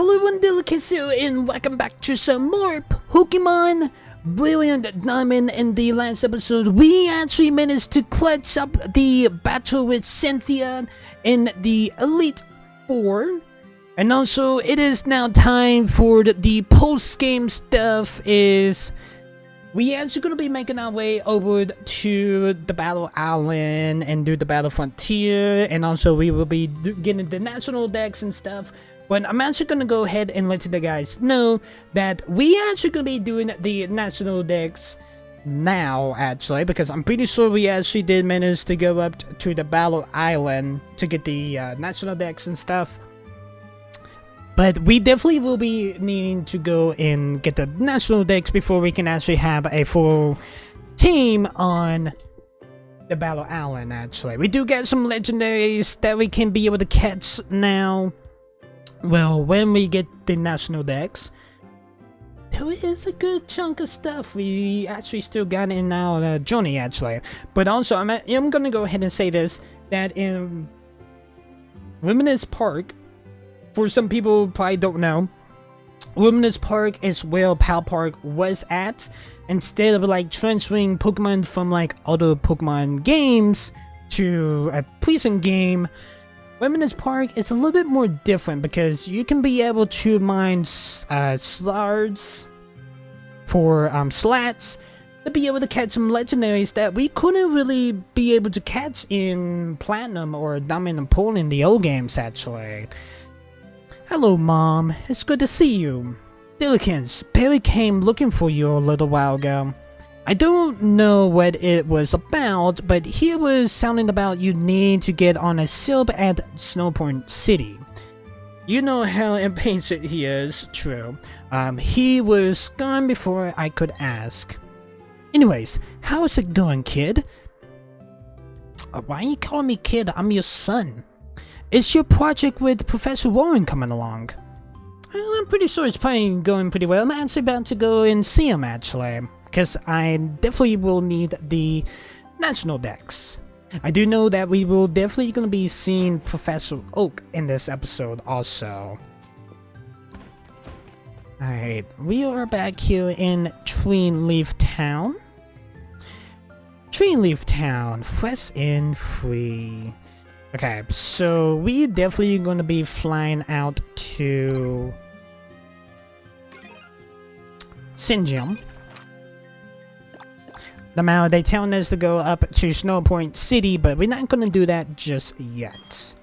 Hello everyone, Delicacy, and welcome back to some more Pokemon Brilliant Diamond. In the last episode, we actually managed to clutch up the battle with Cynthia in the Elite Four. And also, it is now time for the post-game stuff. We actually gonna be making our way over to the Battle Island and do the Battle Frontier, and also we will be getting the national decks and stuff. But I'm actually gonna go ahead and let you guys know that we actually gonna be doing the national decks now, actually, because I'm pretty sure we actually did manage to go up to the Battle Island to get the national decks and stuff. But we definitely will be needing to go and get the national decks before we can actually have a full team on the Battle Island, actually. We do get some legendaries that we can be able to catch now. Well, when we get the national decks, there is a good chunk of stuff we actually still got in our journey, actually. But also, I'm gonna go ahead and say this, that in Luminous Park, for some people who probably don't know, Luminous Park is where Pal Park was at. Instead of like transferring Pokemon from like other Pokemon games to a prison game, Luminous Park is a little bit more different because you can be able to mine slards for slats to be able to catch some legendaries that we couldn't really be able to catch in Platinum or Diamond and Pearl in the old games, actually. Hello, Mom. It's good to see you. Dilikins, Perry came looking for you a little while ago. I don't know what it was about, but he was sounding about you needing to get on a ship at Snowpoint City. You know how impatient he is, true. He was gone before I could ask. Anyways, how's it going, kid? Why are you calling me kid? I'm your son. Is your project with Professor Warren coming along? Well, I'm pretty sure it's probably going pretty well. I'm actually about to go and see him, actually, because I definitely will need the national decks. I do know that we will definitely going to be seeing Professor Oak in this episode also. Alright, we are back here in Leaf Town. Leaf Town, fresh and free. Okay, so we definitely going to be flying out to Sinjum. Now they telling us to go up to Snowpoint City, but we're not going to do that just yet.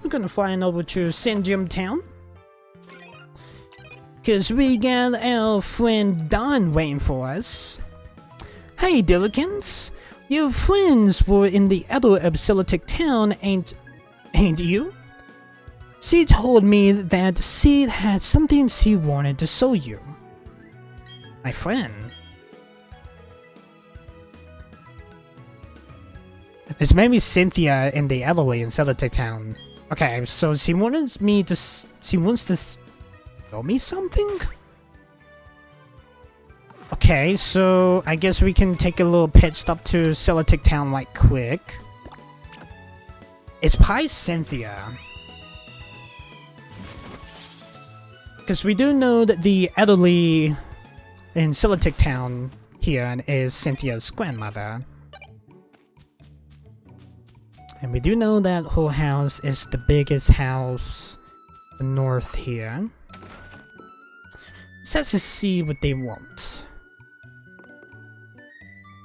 We're going to fly over to Sinjum Town, because we got our friend Don waiting for us. Hey, Dilikins, your friends were in the other of Celtic Town, ain't you? She told me that she had something she wanted to show you. My friend. It's maybe Cynthia in the Elderly in Celtic Town. Okay, so she wants to show me something? Okay, so I guess we can take a little pit stop to Celtic Town right quick. It's probably Cynthia. Because we do know that the elderly in Celtic Town here is Cynthia's grandmother. And we do know that her house is the biggest house north here. So let's just see what they want.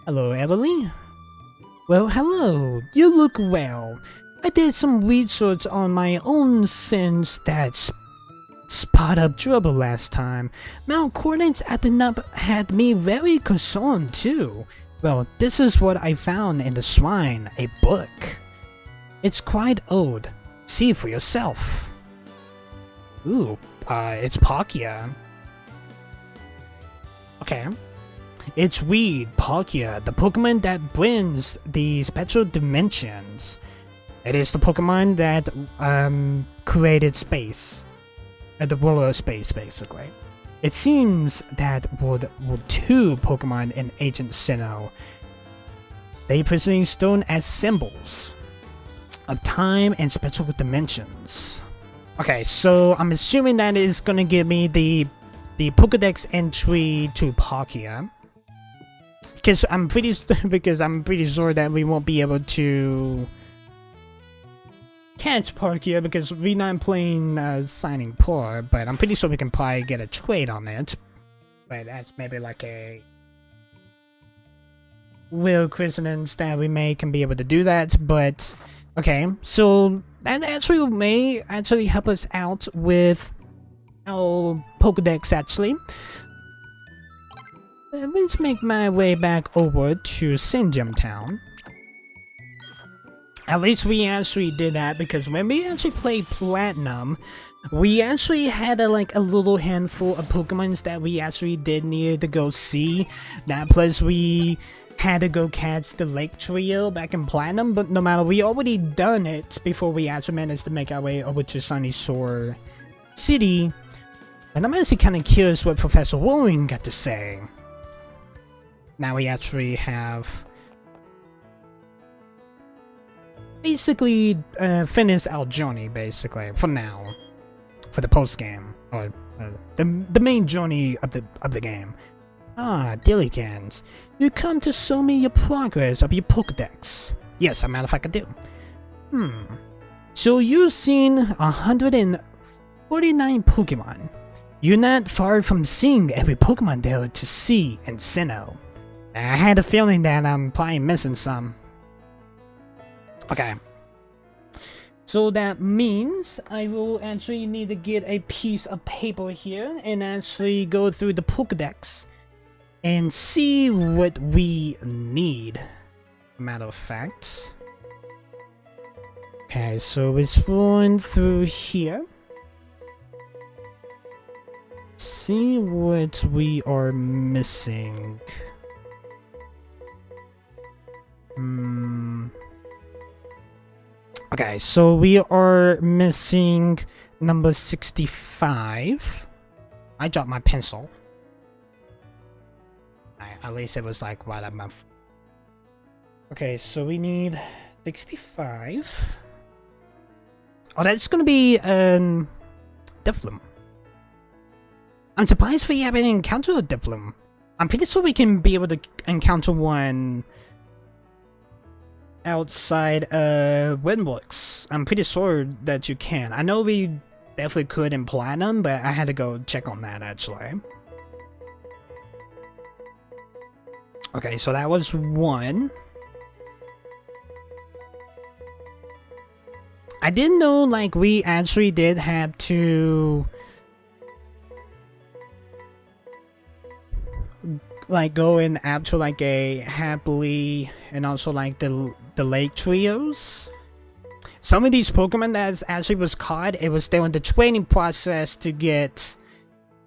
Hello, Elderly? Well, hello. You look well. I did some research on my own since that spot up trouble last time. Mount coordinates at the nub had me very concerned too. Well, this is what I found in the shrine, a book. It's quite old. See for yourself. Ooh, it's Palkia. Okay. It's Weed, Palkia, the Pokemon that brings the special dimensions. It is the Pokemon that created space. The world of space, basically. It seems that were two Pokemon in Ancient Sinnoh. They present stone as symbols. of time and special dimensions. Okay, so I'm assuming that is gonna give me the Pokédex entry to Palkia. Because I'm pretty sure that we won't be able to catch Palkia because we're not playing Signing Poor, but I'm pretty sure we can probably get a trade on it. But that's maybe like a will coincidence that we can be able to do that. But okay, so that actually may help us out with our Pokédex actually. Let's make my way back over to Sinjum Town. At least we actually did that because when we actually played Platinum, we actually had a little handful of Pokemons that we actually did need to go see. That plus we had to go catch the Lake Trio back in Platinum, but no matter, we already done it before we actually managed to make our way over to Sunny Shore City. And I'm actually kind of curious what Professor William got to say. Now we actually have basically finished our journey, basically, for now. For the post-game, or the main journey of the game. Ah, Dillikens, you come to show me your progress of your Pokédex. Yes, a matter of fact I do. So you've seen 149 Pokemon. You're not far from seeing every Pokemon there to see in Sinnoh. I had a feeling that I'm probably missing some. Okay. So that means I will actually need to get a piece of paper here and actually go through the Pokédex and see what we need. Matter of fact. Okay, so it's going through here. See what we are missing. Okay, so we are missing number 65. I dropped my pencil. At least it was like right up my... Okay, so we need 65. Oh, that's gonna be Difflum. I'm surprised we haven't encountered a Difflum. I'm pretty sure we can be able to encounter one outside Windworks. I'm pretty sure that you can. I know we definitely could in Platinum, but I had to go check on that actually. Okay, so that was one. I didn't know like we actually did have to like go in after like a happily and also like the Lake Trios. Some of these Pokemon that actually was caught, it was still in the training process to get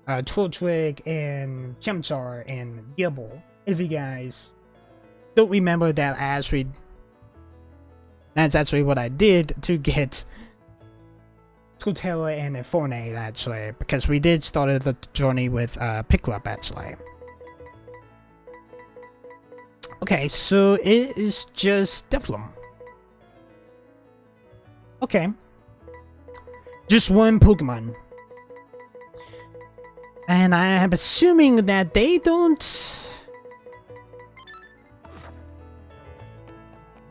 Tortwig and Chimchar and Gibble. If you guys don't remember that, that's actually what I did to get Torterra and Fortnite actually, because we did start the journey with Pickup actually. Okay, so it is just Difflum. Okay. Just one Pokemon. And I am assuming that they don't...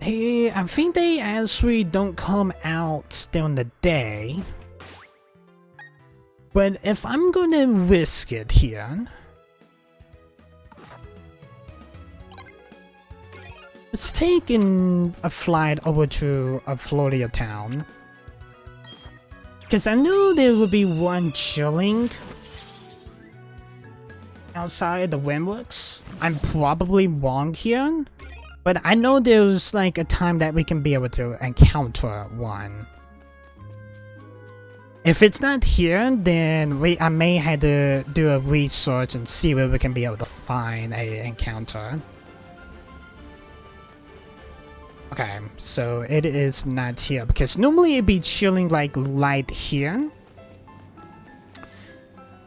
I think they actually don't come out during the day. But if I'm gonna risk it here... Let's take a flight over to a Florida town. Because I knew there would be one chilling outside the Windworks. I'm probably wrong here. But I know there's like a time that we can be able to encounter one. If it's not here, then I may have to do a research and see where we can be able to find a encounter. Okay, so it is not here because normally it'd be chilling like light here.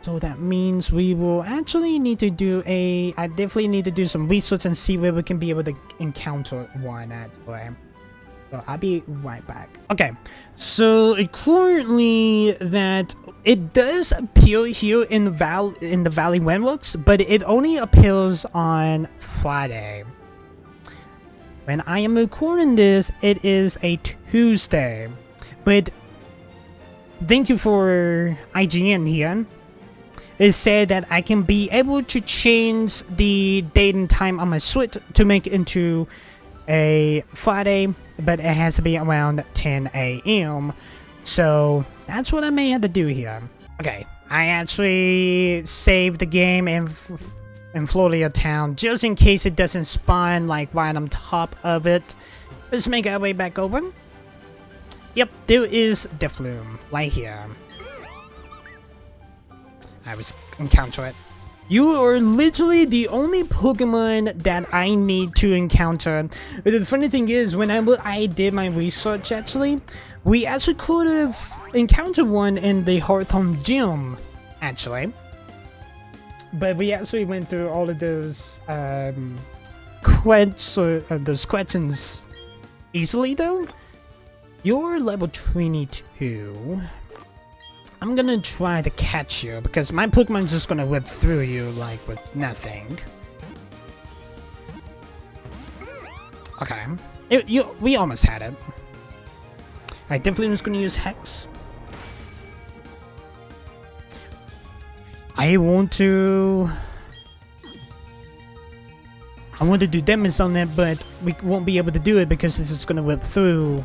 So that means we will actually need to do I definitely need to do some research and see where we can be able to encounter one actually. So I'll be right back. Okay, so currently that it does appear here in the Valley Windworks, but it only appears on Friday. When I am recording this, it is a Tuesday. But thank you for IGN here. It said that I can be able to change the date and time on my Switch to make it into a Friday, but it has to be around 10 a.m. So that's what I may have to do here. Okay, I actually saved the game in Florida Town just in case it doesn't spawn like right on top of it. Let's make our way back over. Yep, there is Defloom right here. I was encounter it. You are literally the only Pokemon that I need to encounter. But the funny thing is, when I did my research, actually, we actually could have encountered one in the Hearthome Gym, actually. But we actually went through all of those those questions easily, though. You're level 22. I'm gonna try to catch you because my Pokemon's just gonna whip through you like with nothing. Okay, we almost had it. I definitely was gonna use Hex. I want to do damage on that, but we won't be able to do it because this is gonna whip through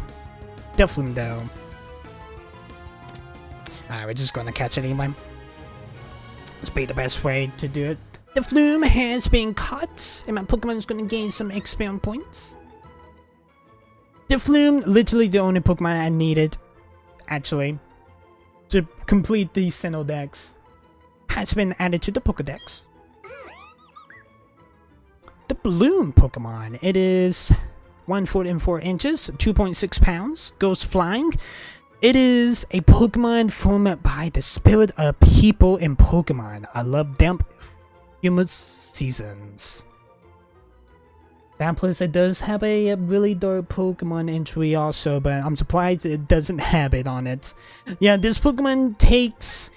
Defloom though. Alright, we're just gonna catch it anyway. Let's be the best way to do it. The Defloom has been caught, and my Pokemon is gonna gain some experience points. Defloom, literally the only Pokemon I needed, actually, to complete the Sinnoh Dex, has been added to the Pokedex. The Balloon Pokemon. It is 1 foot and 4 inches, 2.6 pounds, goes flying. It is a Pokemon formed by the spirit of people in Pokemon. I love damp, humid seasons. That plus it does have a really dark Pokemon entry also, but I'm surprised it doesn't have it on it. Yeah, this Pokemon takes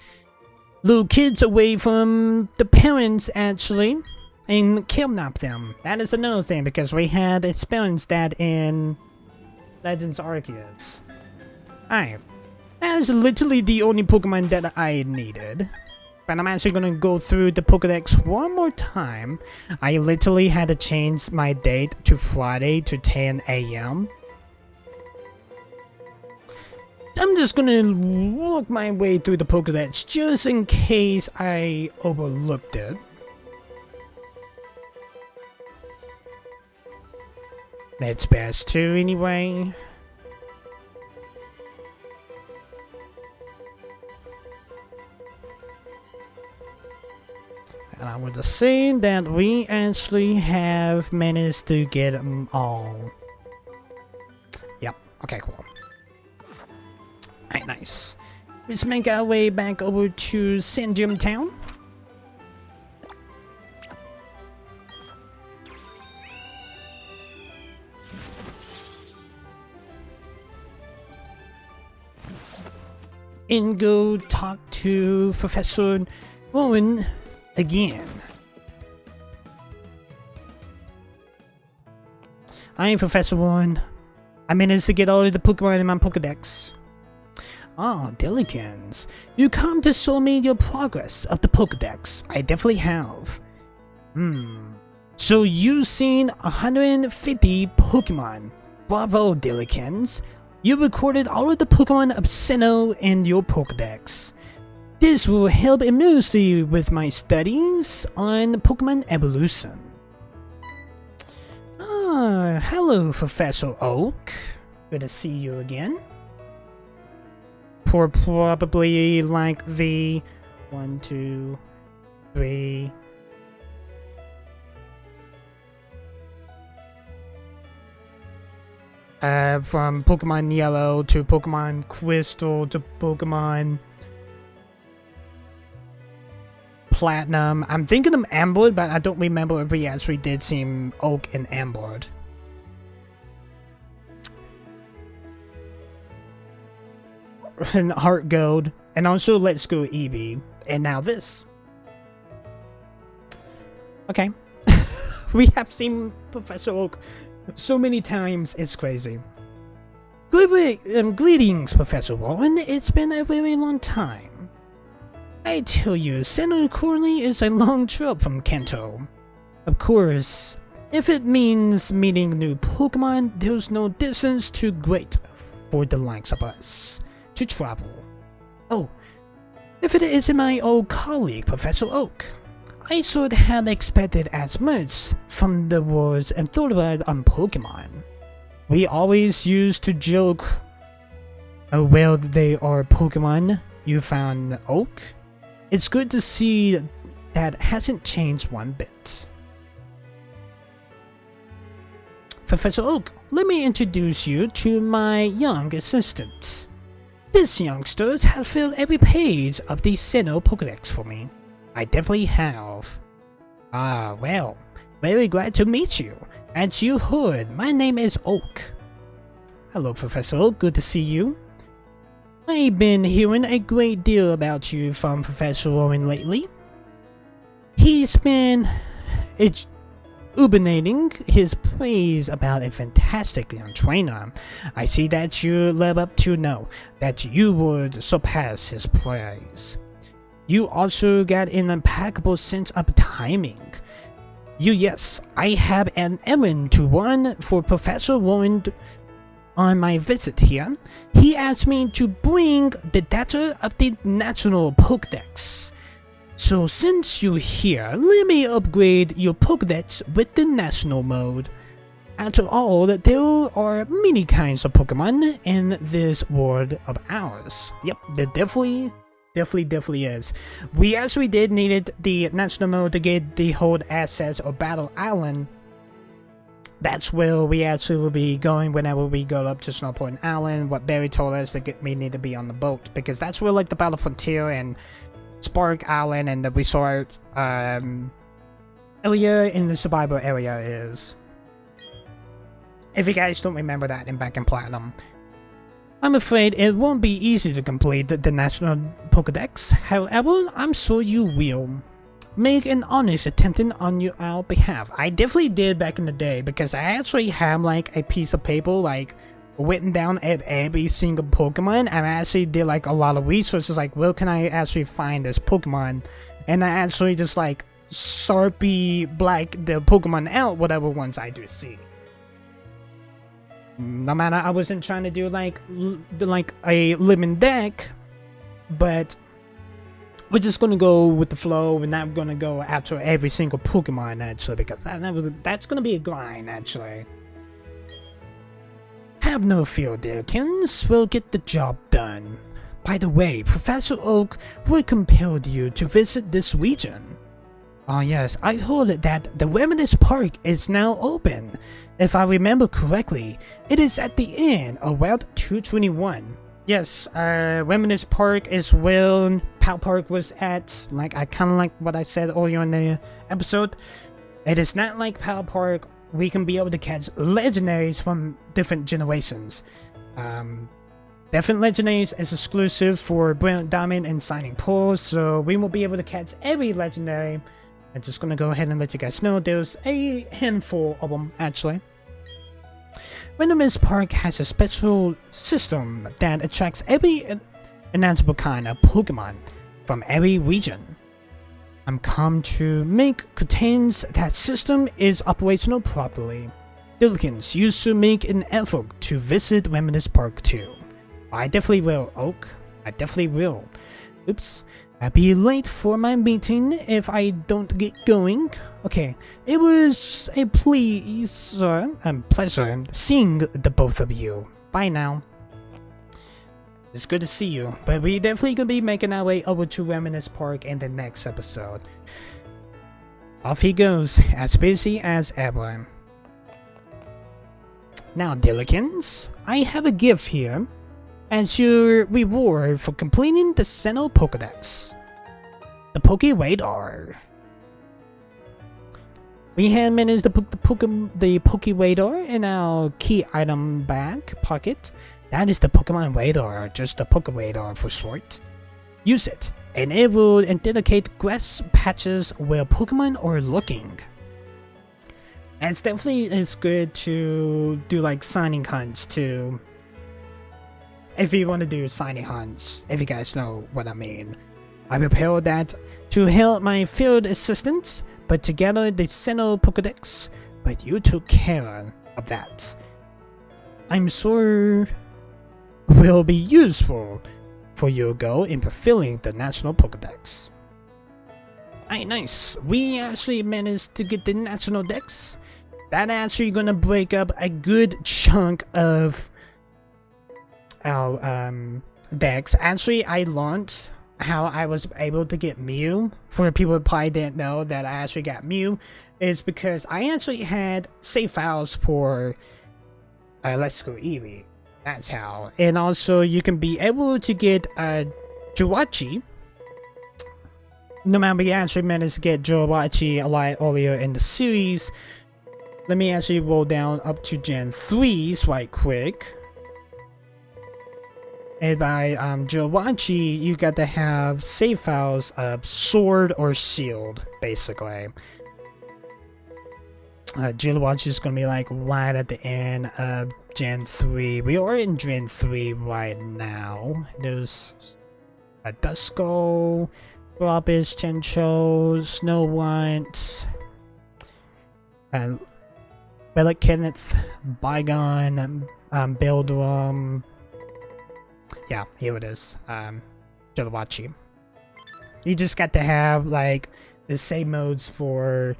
little kids away from the parents, actually, and kidnap them. That is another thing, because we had experienced that in Legends Arceus. Alright, that is literally the only Pokemon that I needed. But I'm actually gonna go through the Pokedex one more time. I literally had to change my date to Friday to 10 a.m. I'm just gonna walk my way through the Pokedex just in case I overlooked it. That's best too, anyway. And I would assume that we actually have managed to get them all. Yep, okay, cool. Alright, nice. Let's make our way back over to Sanjum Town. And go talk to Professor Owen again. I am Professor Warren. I managed to get all of the Pokemon in my Pokedex. Ah, Dillikens. You come to show me your progress of the Pokedex. I definitely have. So you've seen 150 Pokemon. Bravo, Dillikens. You recorded all of the Pokemon of Sinnoh in your Pokedex. This will help immensely with my studies on Pokemon evolution. Ah, hello, Professor Oak. Good to see you again. Probably like the 1, 2, 3. From Pokemon Yellow to Pokemon Crystal to Pokemon Platinum. I'm thinking of Amber, but I don't remember if we actually did see Oak and Amber. and Heart Gold, and also Let's Go Eevee, and now this. Okay. We have seen Professor Oak so many times, it's crazy. Greetings, Professor Warren. It's been a very long time. I tell you, Senator Corley is a long trip from Kanto. Of course, if it means meeting new Pokemon, there's no distance too great for the likes of us to travel. Oh, if it isn't my old colleague, Professor Oak. I sort of had expected as much from the words and thought about on Pokemon. We always used to joke, oh well, they are Pokemon you found Oak. It's good to see that hasn't changed one bit. Professor Oak, let me introduce you to my young assistant. This youngster has filled every page of the Sinnoh Pokédex for me. I definitely have. Ah, well, very glad to meet you. As you heard, my name is Oak. Hello, Professor Oak, good to see you. I've been hearing a great deal about you from Professor Warren lately. He's been urinating his praise about a fantastic young trainer. I see that you live up to know that you would surpass his praise. You also got an impeccable sense of timing. Yes, I have an errand to run for Professor Warren on my visit here. He asked me to bring the data of the National Pokédex. So since you're here, let me upgrade your Pokédex with the National mode. After all, there are many kinds of Pokemon in this world of ours. Yep, there definitely is. We actually did needed the National mode to get the hold assets or Battle Island. That's where we actually will be going whenever we go up to Snowpoint Island. What Barry told us that we need to be on the boat, because that's where like the Battle Frontier and Spark Island and the resort area in the survival area is. If you guys don't remember that back in Platinum. I'm afraid it won't be easy to complete the National Pokédex. However, I'm sure you will make an honest attempt on our behalf. I definitely did back in the day, because I actually have like a piece of paper like written down at every single Pokemon, and I actually did like a lot of researches like where can I actually find this Pokemon, and I actually just like Sharpie black the Pokemon out whatever ones I do see. No matter, I wasn't trying to do like a living deck, but we're just gonna go with the flow. We're not gonna go after every single Pokemon actually, because that's gonna be a grind actually. Have no fear, Dilkins. We'll get the job done. By the way, Professor Oak, what compelled you to visit this region? Oh yes, I heard that the Reminisce Park is now open. If I remember correctly, it is at the end of Route 221. Yes, Reminisce Park is where Pal Park was at. Like, I kind of like what I said earlier in the episode. It is not like Pal Park. We can be able to catch legendaries from different generations. Different legendaries is exclusive for Brilliant Diamond and Shining Pearl, so we will be able to catch every legendary. I'm just gonna go ahead and let you guys know there's a handful of them actually. Reminisce Park has a special system that attracts every imaginable kind of Pokemon from every region. I'm come to make contains that system is operational properly. Dilkins used to make an effort to visit Reminisce Park too. I definitely will, Oak. I definitely will. Oops. I'll be late for my meeting if I don't get going. Okay, it was a pleasure seeing the both of you. Bye now. It's good to see you, but we definitely gonna be making our way over to Reminisce Park in the next episode. Off he goes, as busy as ever. Now, Dillikins, I have a gift here as your reward for completing the Sinnoh Pokédex. The Poké-Radar. We have managed to put the Poké-Radar in our key item bag pocket. That is the Pokemon Radar, just the Poké Radar for short. Use it, and it will indicate grass patches where Pokemon are looking. And it's definitely good to do like signing hunts too. If you want to do signing hunts, if you guys know what I mean. I prepared that to help my field assistants, but together they sent Pokedex, but you took care of that. I'm sure will be useful for your goal in fulfilling the National Pokedex. Alright, nice. We actually managed to get the National Dex. That actually gonna break up a good chunk of our decks. Actually, I learned how I was able to get Mew. For people who probably didn't know that I actually got Mew, is because I actually had save files for Let's Go Eevee. That's how. And also, you can be able to get Jirachi. No matter, we actually managed to get Jirachi a lot earlier in the series. Let me actually roll down up to Gen 3s right quick. And by Jirachi, you got to have save files of Sword or Shield, basically. Jirachi is going to be like right at the end of Gen 3. We are in Gen 3 right now. There's a Duskull, Robbish, Chinchou, Snow White, and Relic Kenneth, Bygone, Builderum. Yeah, here it is. Jirachi. You just got to have like the same modes for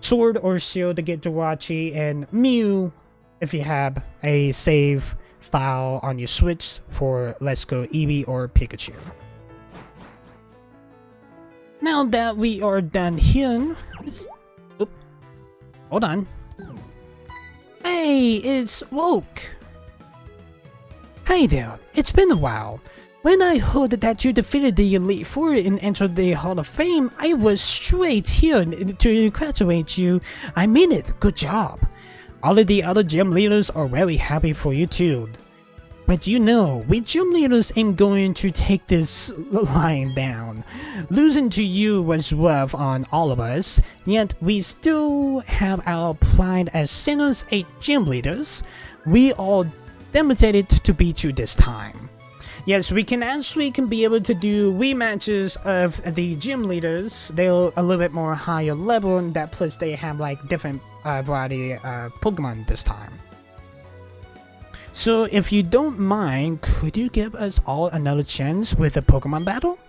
Sword or Shield to get Jirachi, and Mew if you have a save file on your Switch for Let's Go Eevee or Pikachu. Now that we are done here, hold on. Hey, it's Woke. Hey there, it's been a while. When I heard that you defeated the Elite Four and entered the Hall of Fame, I was straight here to congratulate you. I mean it, good job. All of the other gym leaders are very happy for you too. But you know, we gym leaders ain't going to take this lying down. Losing to you was rough on all of us, yet we still have our pride as Sinnoh's 8 gym leaders. We all demonstrated to beat you this time. Yes, we can be able to do rematches of the gym leaders. They're a little bit more higher level, and that plus they have like different variety of Pokemon this time. So if you don't mind, could you give us all another chance with a Pokemon battle?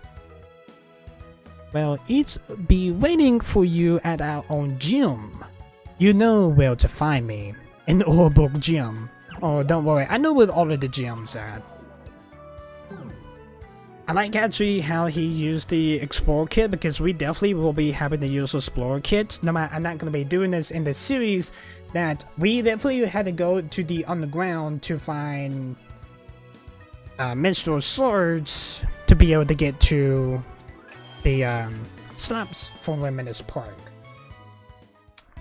Well, it's be waiting for you at our own gym. You know where to find me. In Orbok Gym. Oh, don't worry, I know where all of the gyms are. I like actually how he used the Explorer Kit, because we definitely will be having to use Explorer Kits. No matter, I'm not going to be doing this in the series, that we definitely had to go to the underground to find minstrel swords to be able to get to the slumps for Reminisce Park.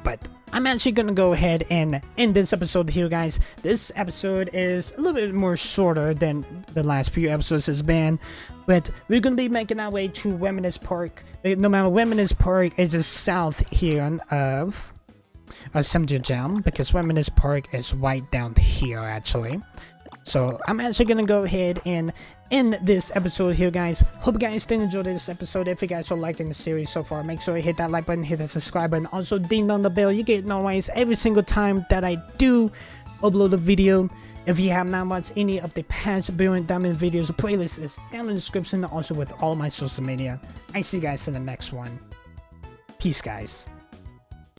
But I'm actually going to go ahead and end this episode here, guys. This episode is a little bit more shorter than the last few episodes has been. But we're going to be making our way to Reminisce Park. No matter, Reminisce Park is just south here of Cemetery Jam, because Reminisce Park is right down here, actually. So I'm actually going to go ahead and end this episode here, guys. Hope you guys did enjoy this episode. If you guys are liking the series so far, make sure you hit that like button, hit that subscribe button, also ding on the bell. You get notified every single time that I do upload a video. If you have not watched any of the past Brilliant Diamond videos, the playlist is down in the description, also with all my social media. I see you guys in the next one. Peace, guys.